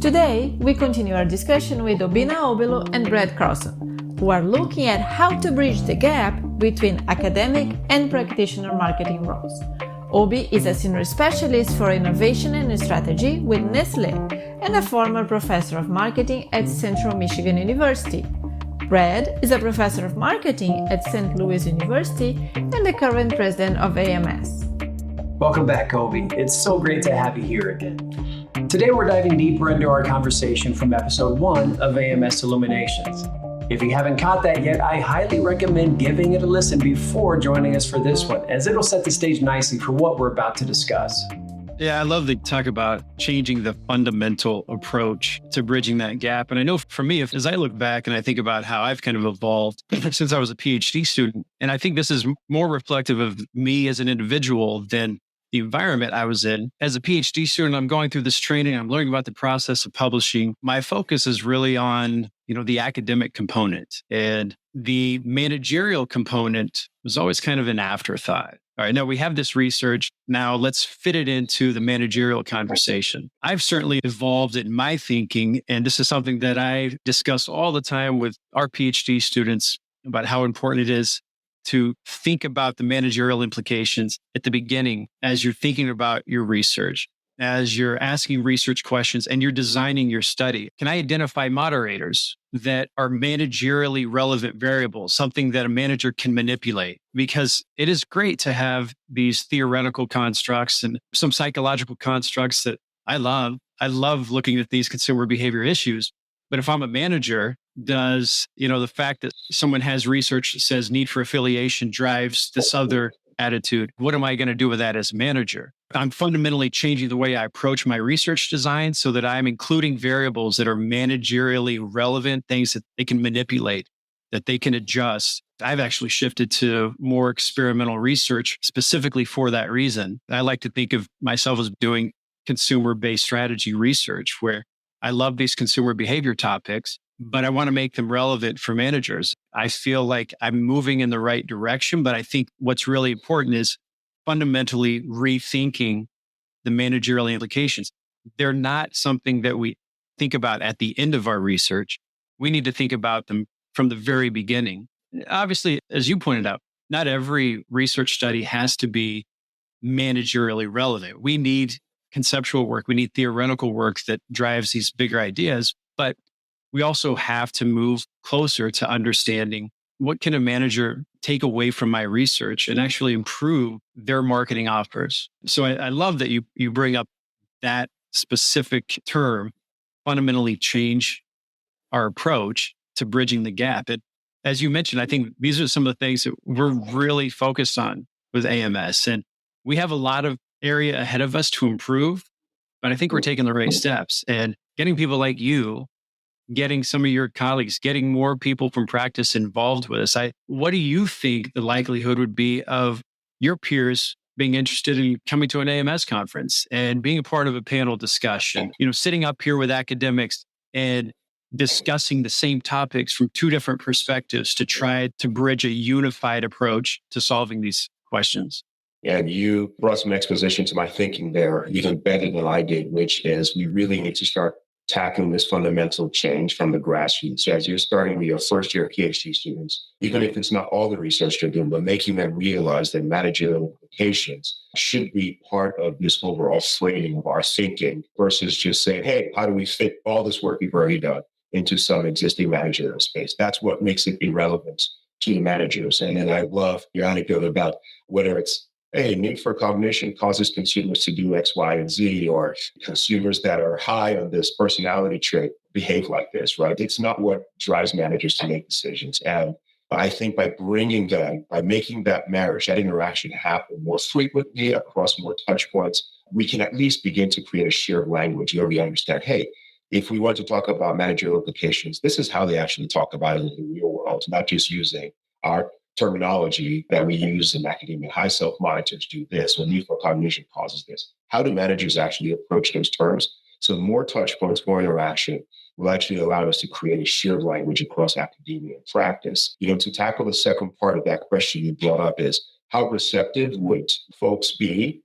Today, we continue our discussion with Obinna Obilo and Carlson, who are looking at how to bridge the gap between academic and practitioner marketing roles. Obi is a senior specialist for innovation and strategy with Nestle and a former professor of marketing at Central Michigan University. Brad is a professor of marketing at St. Louis University and the current president of AMS. Welcome back, Obi. It's so great to have you here again. Today, we're diving deeper into our conversation from episode 1 of AMS Illuminations. If you haven't caught that yet, I highly recommend giving it a listen before joining us for this one, as it'll set the stage nicely for what we're about to discuss. Yeah, I love to talk about changing the fundamental approach to bridging that gap. And I know for me, as I look back and I think about how I've kind of evolved since I was a Ph.D. student, and I think this is more reflective of me as an individual than the environment I was in. As a PhD student, I'm going through this training. I'm learning about the process of publishing. My focus is really on, the academic component, and the managerial component was always kind of an afterthought. All right, now we have this research. Now let's fit it into the managerial conversation. I've certainly evolved in my thinking, and this is something that I discuss all the time with our PhD students about how important it is to think about the managerial implications at the beginning as you're thinking about your research, as you're asking research questions and you're designing your study. Can I identify moderators that are managerially relevant variables, something that a manager can manipulate? Because it is great to have these theoretical constructs and some psychological constructs that I love. I love looking at these consumer behavior issues. But if I'm a manager, does, the fact that someone has research that says need for affiliation drives this other attitude? What am I going to do with that as a manager? I'm fundamentally changing the way I approach my research design so that I'm including variables that are managerially relevant, things that they can manipulate, that they can adjust. I've actually shifted to more experimental research specifically for that reason. I like to think of myself as doing consumer-based strategy research, where I love these consumer behavior topics, but I want to make them relevant for managers. I feel like I'm moving in the right direction, but I think what's really important is fundamentally rethinking the managerial implications. They're not something that we think about at the end of our research. We need to think about them from the very beginning. Obviously, as you pointed out, not every research study has to be managerially relevant. We need conceptual work. We need theoretical work that drives these bigger ideas, but we also have to move closer to understanding what can a manager take away from my research and actually improve their marketing offers. So I love that you bring up that specific term, fundamentally change our approach to bridging the gap. As you mentioned, I think these are some of the things that we're really focused on with AMS. And we have a lot of area ahead of us to improve, but I think we're taking the right steps, and getting people like you, getting some of your colleagues, getting more people from practice involved with us. What do you think the likelihood would be of your peers being interested in coming to an AMS conference and being a part of a panel discussion, sitting up here with academics and discussing the same topics from two different perspectives to try to bridge a unified approach to solving these questions? And you brought some exposition to my thinking there, even better than I did, which is we really need to start tackling this fundamental change from the grassroots. So as you're starting with your first year PhD students, even if it's not all the research they're doing, but making them realize that managerial implications should be part of this overall framing of our thinking versus just saying, hey, how do we fit all this work we've already done into some existing managerial space? That's what makes it irrelevant to the managers. And then I love your anecdote about whether it's hey, need for cognition causes consumers to do X, Y, and Z, or consumers that are high on this personality trait behave like this, right? It's not what drives managers to make decisions. And I think by making that marriage, that interaction happen more frequently across more touch points, we can at least begin to create a shared language where we understand, hey, if we want to talk about managerial implications, this is how they actually talk about it in the real world, not just using our terminology that we use in academia. High self-monitors do this, or need for cognition causes this. How do managers actually approach those terms? So more touch points, more interaction will actually allow us to create a shared language across academia and practice. To tackle the second part of that question you brought up is, how receptive would folks be,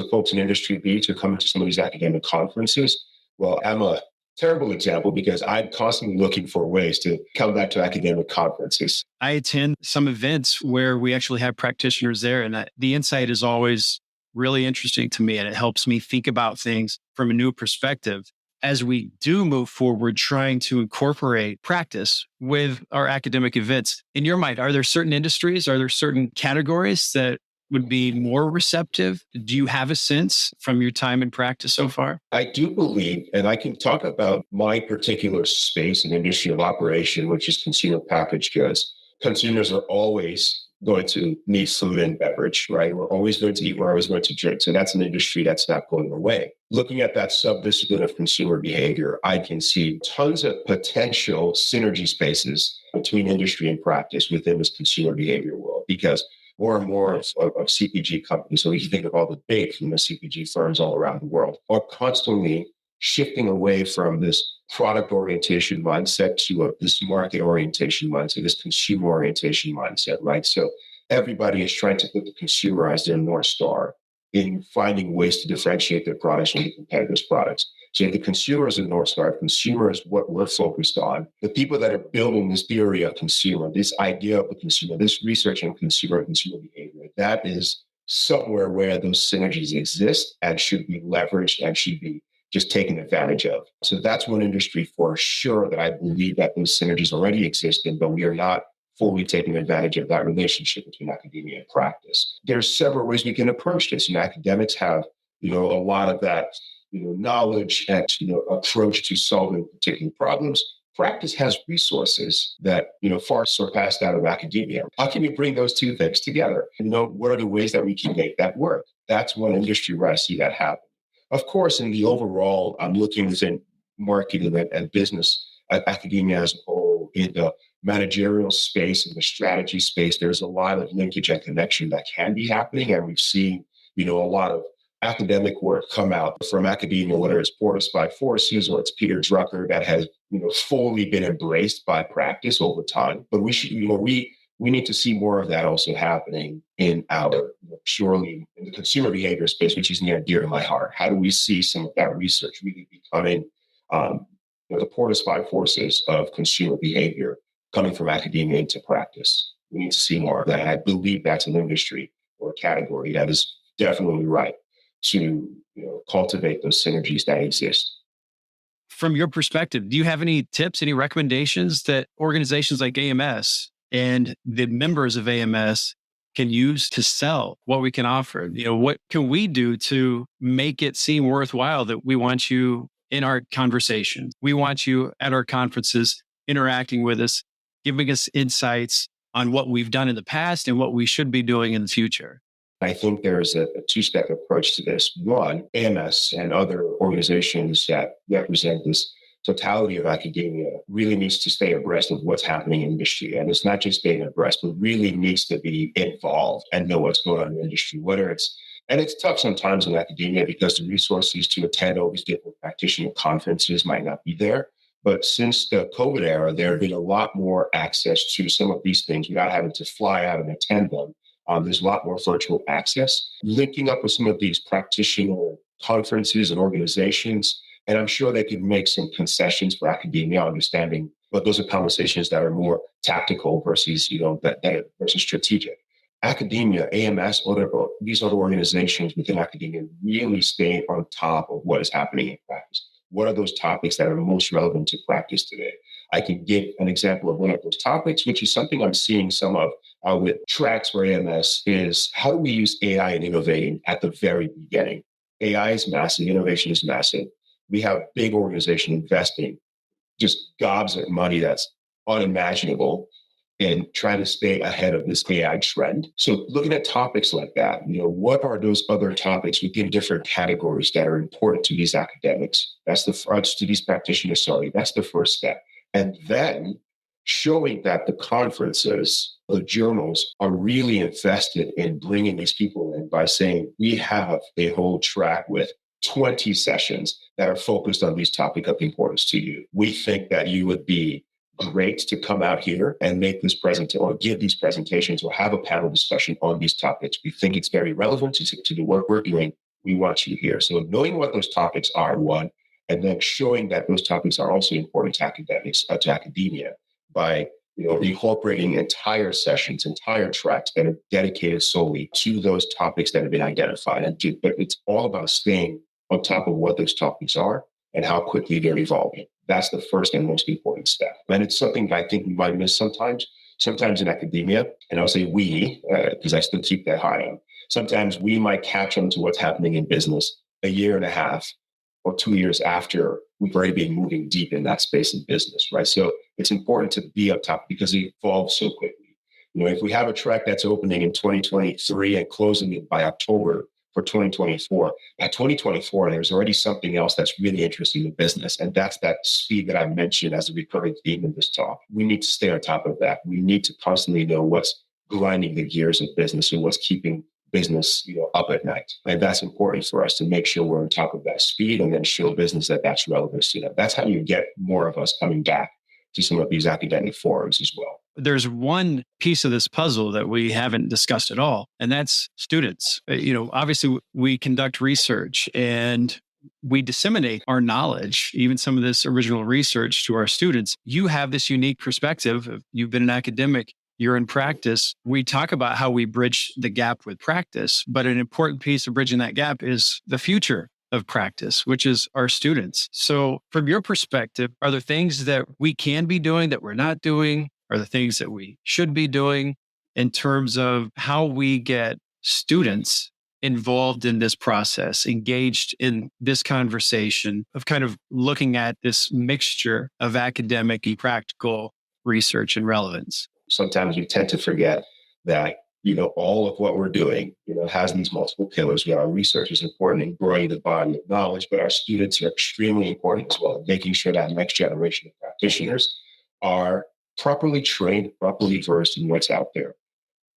folks in industry be to come to some of these academic conferences? Well, I'm a terrible example because I'm constantly looking for ways to come back to academic conferences. I attend some events where we actually have practitioners there, and the insight is always really interesting to me, and it helps me think about things from a new perspective as we do move forward, trying to incorporate practice with our academic events. In your mind, are there certain industries, are there certain categories that would be more receptive? Do you have a sense from your time in practice so far? I do believe, and I can talk about my particular space and industry of operation, which is consumer packaged goods. Consumers are always going to need food and beverage, right? We're always going to eat, we're always going to drink. So that's an industry that's not going away. Looking at that subdiscipline of consumer behavior, I can see tons of potential synergy spaces between industry and practice within this consumer behavior world, because more and more of CPG companies, so you think of all the big CPG firms all around the world, are constantly shifting away from this product orientation mindset to this market orientation mindset, this consumer orientation mindset, right? So everybody is trying to put the consumer as their North Star in finding ways to differentiate their products from the competitors' products. So the consumer is the North Star. Consumer is what we're focused on. The people that are building this theory of consumer, this idea of the consumer, this research on consumer behavior, that is somewhere where those synergies exist and should be leveraged and should be just taken advantage of. So that's one industry for sure that I believe that those synergies already exist in, but we are not fully taking advantage of that relationship between academia and practice. There's several ways we can approach this. Academics have, a lot of that, knowledge and, approach to solving particular problems. Practice has resources that, far surpass that of academia. How can we bring those two things together? What are the ways that we can make that work? That's one industry where I see that happen. Of course, in the overall, I'm looking within marketing and business at academia as a whole, in the managerial space and the strategy space, there's a lot of linkage and connection that can be happening. And we've seen, a lot of academic work come out from academia, whether it's Portis by Forces or it's Peter Drucker, that has, fully been embraced by practice over time. But we should, we need to see more of that also happening in our purely in the consumer behavior space, which is near and dear to my heart. How do we see some of that research really becoming the Portis by Forces of consumer behavior coming from academia into practice? We need to see more of that. And I believe that's an industry or a category that is definitely right to cultivate those synergies that exist. From your perspective, do you have any tips, any recommendations that organizations like AMS and the members of AMS can use to sell what we can offer? What can we do to make it seem worthwhile that we want you in our conversation? We want you at our conferences, interacting with us, giving us insights on what we've done in the past and what we should be doing in the future. I think there's a two-step approach to this. One, AMS and other organizations that represent this totality of academia really needs to stay abreast of what's happening in industry. And it's not just staying abreast, but really needs to be involved and know what's going on in the industry, and it's tough sometimes in academia because the resources to attend all these different practitioner conferences might not be there. But since the COVID era, there have been a lot more access to some of these things without having to fly out and attend them. There's a lot more virtual access, linking up with some of these practitioner conferences and organizations. And I'm sure they can make some concessions for academia, understanding, but those are conversations that are more tactical versus, versus strategic. Academia, AMS, these other organizations within academia really stay on top of what is happening in practice. What are those topics that are most relevant to practice today? I can give an example of one of those topics, which is something I'm seeing some of with tracks for AMS, is how do we use AI and innovating at the very beginning? AI is massive, innovation is massive. We have big organizations investing just gobs of money that's unimaginable and trying to stay ahead of this AI trend. So looking at topics like that, what are those other topics within different categories that are important to these academics? To these practitioners, that's the first step. And then showing that the conferences, the journals are really invested in bringing these people in by saying, we have a whole track with 20 sessions that are focused on these topics of importance to you. We think that you would be great to come out here and make this presentation or give these presentations or have a panel discussion on these topics. We think it's very relevant to the work we're doing. We want you here. So knowing what those topics are, one, and then showing that those topics are also important to academics, to academia by incorporating entire sessions, entire tracks that are dedicated solely to those topics that have been identified. But it's all about staying on top of what those topics are and how quickly they're evolving. That's the first and most important step. And it's something that I think we might miss sometimes in academia. And I'll say we, because I still keep that high on. Sometimes we might catch on to what's happening in business a year and a half or 2 years after we've already been moving deep in that space in business, right? So it's important to be up top because it evolves so quickly. If we have a track that's opening in 2023 and closing it by October for 2024, by 2024, there's already something else that's really interesting in business. And that's that speed that I mentioned as a recurring theme in this talk. We need to stay on top of that. We need to constantly know what's grinding the gears of business and what's keeping business, up at night. And that's important for us to make sure we're on top of that speed and then show business that that's relevant to them. That's how you get more of us coming back to some of these academic forums as well. There's one piece of this puzzle that we haven't discussed at all, and that's students. Obviously we conduct research and we disseminate our knowledge, even some of this original research, to our students. You have this unique perspective. You've been an academic, you're in practice. We talk about how we bridge the gap with practice, but an important piece of bridging that gap is the future of practice, which is our students. So from your perspective, are there things that we can be doing that we're not doing? Are there things that we should be doing in terms of how we get students involved in this process, engaged in this conversation of kind of looking at this mixture of academic and practical research and relevance? Sometimes we tend to forget that, all of what we're doing, has these multiple pillars. Our research is important in growing the body of knowledge, but our students are extremely important as well, making sure that next generation of practitioners are properly trained, properly versed in what's out there.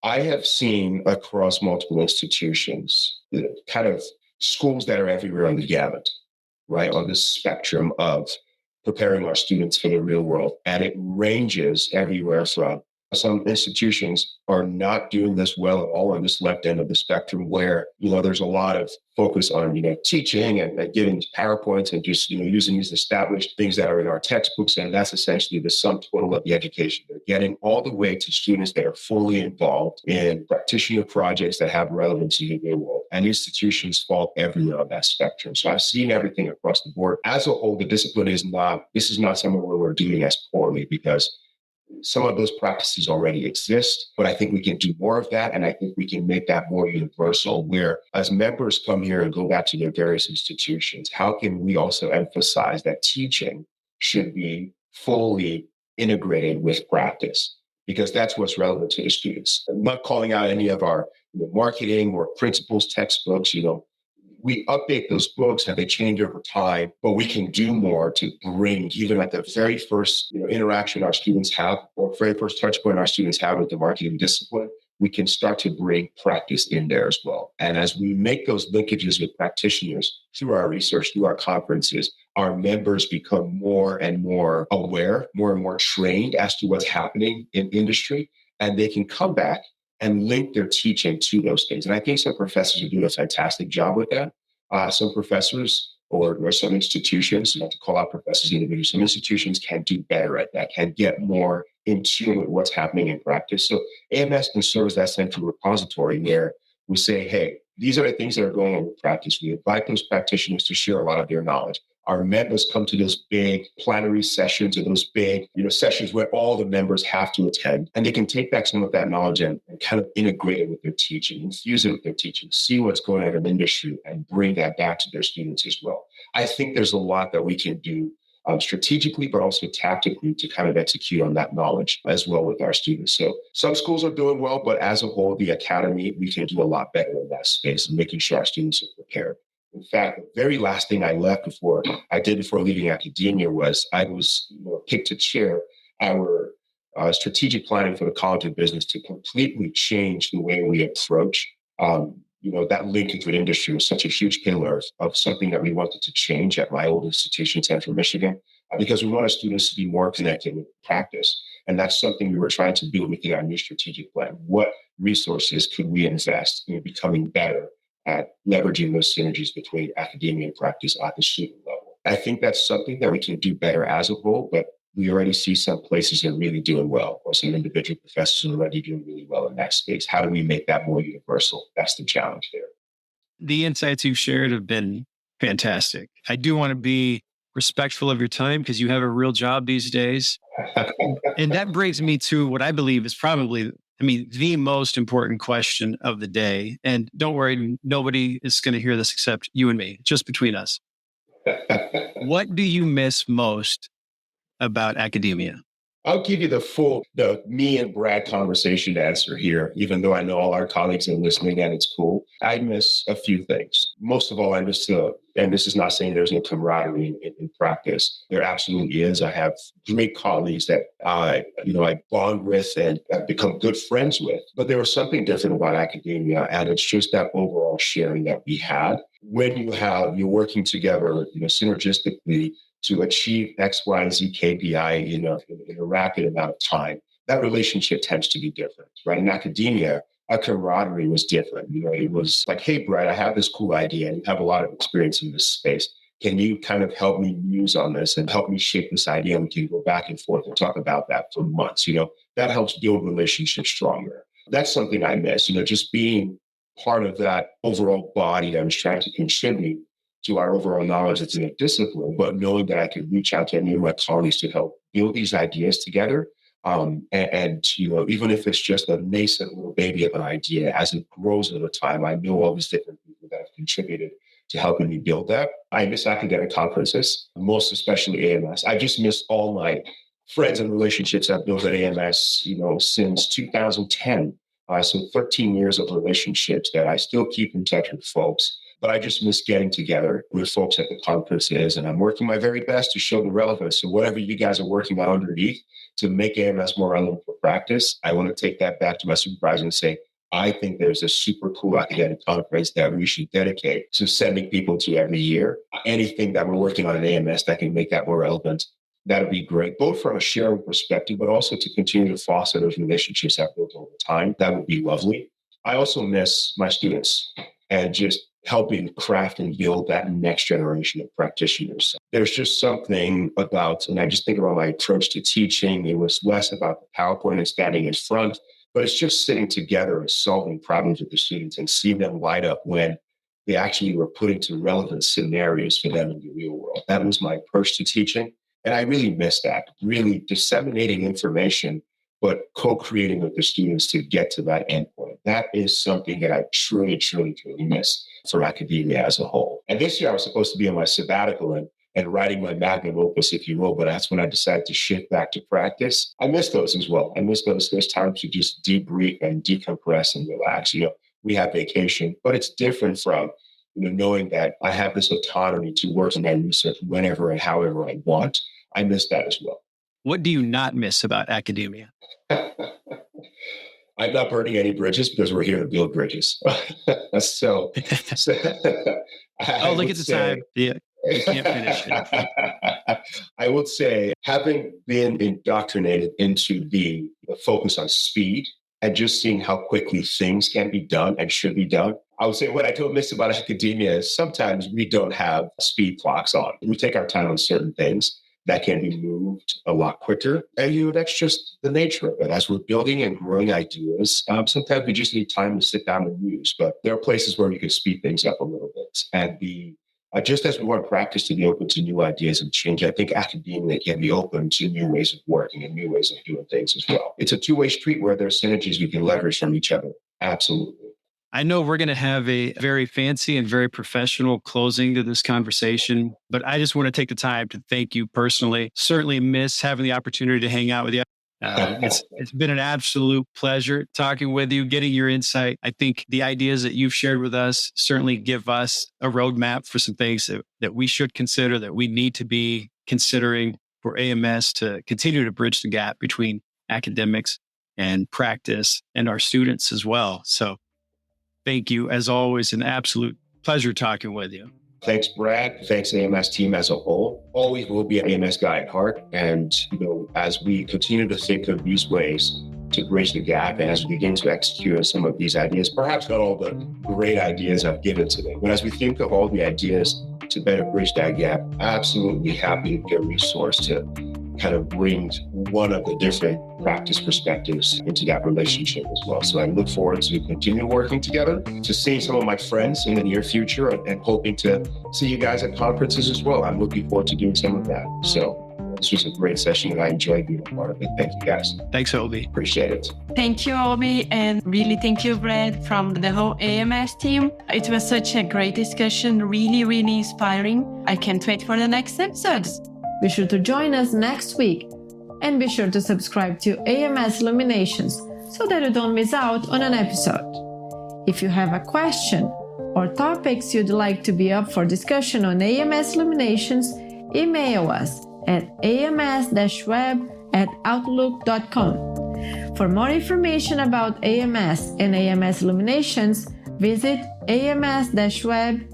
I have seen across multiple institutions, kind of schools that are everywhere on the gamut, right, on the spectrum of preparing our students for the real world. And it ranges everywhere from some institutions are not doing this well at all on this left end of the spectrum where, there's a lot of focus on, teaching and giving PowerPoints and just, using these established things that are in our textbooks. And that's essentially the sum total of the education they're getting, all the way to students that are fully involved in practitioner projects that have relevance in the real world. And institutions fall everywhere on that spectrum. So I've seen everything across the board. As a whole, the discipline is not somewhere where we're doing as poorly because some of those practices already exist, but I think we can do more of that. And I think we can make that more universal, where as members come here and go back to their various institutions, how can we also emphasize that teaching should be fully integrated with practice? Because that's what's relevant to the students. I'm not calling out any of our marketing or principles textbooks, we update those books and they change over time, but we can do more to bring even at the very first interaction our students have or very first touch point our students have with the marketing discipline, we can start to bring practice in there as well. And as we make those linkages with practitioners through our research, through our conferences, our members become more and more aware, more and more trained as to what's happening in industry, and they can come back and link their teaching to those things. And I think some professors are doing a fantastic job with that. Some professors or some institutions, not to call out professors individually, some institutions can do better at that, can get more in tune with what's happening in practice. So AMS can serve as that central repository where we say, hey, these are the things that are going on with practice. We invite those practitioners to share a lot of their knowledge. Our members come to those big plenary sessions or those big, sessions where all the members have to attend, and they can take back some of that knowledge and kind of integrate it with their teaching, infuse it with their teaching, see what's going on in the industry, and bring that back to their students as well. I think there's a lot that we can do strategically, but also tactically to kind of execute on that knowledge as well with our students. So some schools are doing well, but as a whole, the academy, we can do a lot better in that space and making sure our students are prepared. In fact, the very last thing I left before leaving academia was I was picked to chair our strategic planning for the College of Business to completely change the way we approach that linkage with industry was such a huge pillar of something that we wanted to change at my old institution, Central Michigan, because we want our students to be more connected with practice. And that's something we were trying to do within our new strategic plan. What resources could we invest in becoming better at leveraging those synergies between academia and practice at the student level? I think that's something that we can do better as a whole, but we already see some places that are really doing well, or some individual professors are already doing really well in that space. How do we make that more universal? That's the challenge there. The insights you've shared have been fantastic. I do want to be respectful of your time because you have a real job these days. And that brings me to what I believe is probably, the most important question of the day. And don't worry, nobody is going to hear this except you and me, just between us. What do you miss most about academia? I'll give you the me and Brad conversation answer here, even though I know all our colleagues are listening and it's cool. I miss a few things. Most of all, I miss and this is not saying there's no camaraderie in practice. There absolutely is. I have great colleagues that I bond with and have become good friends with. But there was something different about academia, and it's just that overall sharing that we had. When you're working together, synergistically, to achieve X, Y, and Z KPI in a rapid amount of time, that relationship tends to be different, right? In academia, our camaraderie was different. It was like, hey, Brad, I have this cool idea and you have a lot of experience in this space. Can you kind of help me muse on this and help me shape this idea? And we can go back and forth and talk about that for months. That helps build relationships stronger. That's something I miss, just being part of that overall body that was trying to contribute to our overall knowledge that's in a discipline, but knowing that I could reach out to any of my colleagues to help build these ideas together. And even if it's just a nascent little baby of an idea, as it grows over time, I know all these different people that have contributed to helping me build that. I miss academic conferences, most especially AMS. I just miss all my friends and relationships I've built at AMS, since 2010. So 13 years of relationships that I still keep in touch with folks. But I just miss getting together with folks at the conferences, and I'm working my very best to show the relevance. So whatever you guys are working on underneath to make AMS more relevant for practice, I want to take that back to my supervisor and say, I think there's a super cool academic conference that we should dedicate to sending people to every year. Anything that we're working on at AMS that can make that more relevant, that would be great, both from a sharing perspective, but also to continue to foster those relationships I've built over time. That would be lovely. I also miss my students and just helping craft and build that next generation of practitioners. There's just something about, and I just think about my approach to teaching, it was less about the PowerPoint and standing in front, but it's just sitting together and solving problems with the students and seeing them light up when they actually were put into relevant scenarios for them in the real world. That was my approach to teaching. And I really miss that, really disseminating information, but co-creating with the students to get to that endpoint. That is something that I truly, truly, truly miss for academia as a whole. And this year I was supposed to be on my sabbatical and writing my magnum opus, if you will, but that's when I decided to shift back to practice. I miss those as well. I miss those times to just debrief and decompress and relax. We have vacation, but it's different from knowing that I have this autonomy to work on my research whenever and however I want. I miss that as well. What do you not miss about academia? I'm not burning any bridges because we're here to build bridges. so look at the time. Yeah, you can't finish it. I would say, having been indoctrinated into the focus on speed and just seeing how quickly things can be done and should be done, I would say what I don't miss about academia is sometimes we don't have speed clocks on. We take our time on certain things that can be moved a lot quicker. And that's just the nature of it. As we're building and growing ideas, sometimes we just need time to sit down and muse. But there are places where we can speed things up a little bit. And just as we want practice to be open to new ideas and change, I think academia can be open to new ways of working and new ways of doing things as well. It's a two-way street where there's synergies we can leverage from each other. Absolutely. I know we're going to have a very fancy and very professional closing to this conversation, but I just want to take the time to thank you personally. Certainly miss having the opportunity to hang out with you. It's been an absolute pleasure talking with you, getting your insight. I think the ideas that you've shared with us certainly give us a roadmap for some things that we should consider, that we need to be considering for AMS to continue to bridge the gap between academics and practice and our students as well. So thank you. As always, an absolute pleasure talking with you. Thanks, Brad. Thanks, AMS team as a whole. Always will be an AMS guy at heart. And, as we continue to think of these ways to bridge the gap and as we begin to execute on some of these ideas, perhaps not all the great ideas I've given today, but as we think of all the ideas to better bridge that gap, absolutely happy to be a resource to kind of bring one of the different practice perspectives into that relationship as well. So I look forward to continue working together, to seeing some of my friends in the near future, and hoping to see you guys at conferences as well. I'm looking forward to doing some of that. So this was a great session and I enjoyed being a part of it. Thank you guys. Thanks, Obi. Appreciate it. Thank you, Obi, and really thank you, Brad, from the whole AMS team. It was such a great discussion, really, really inspiring. I can't wait for the next episodes. Be sure to join us next week and be sure to subscribe to AMS Illuminations so that you don't miss out on an episode. If you have a question or topics you'd like to be up for discussion on AMS Illuminations, email us at ams-web@outlook.com. For more information about AMS and AMS Illuminations, visit ams-web.org.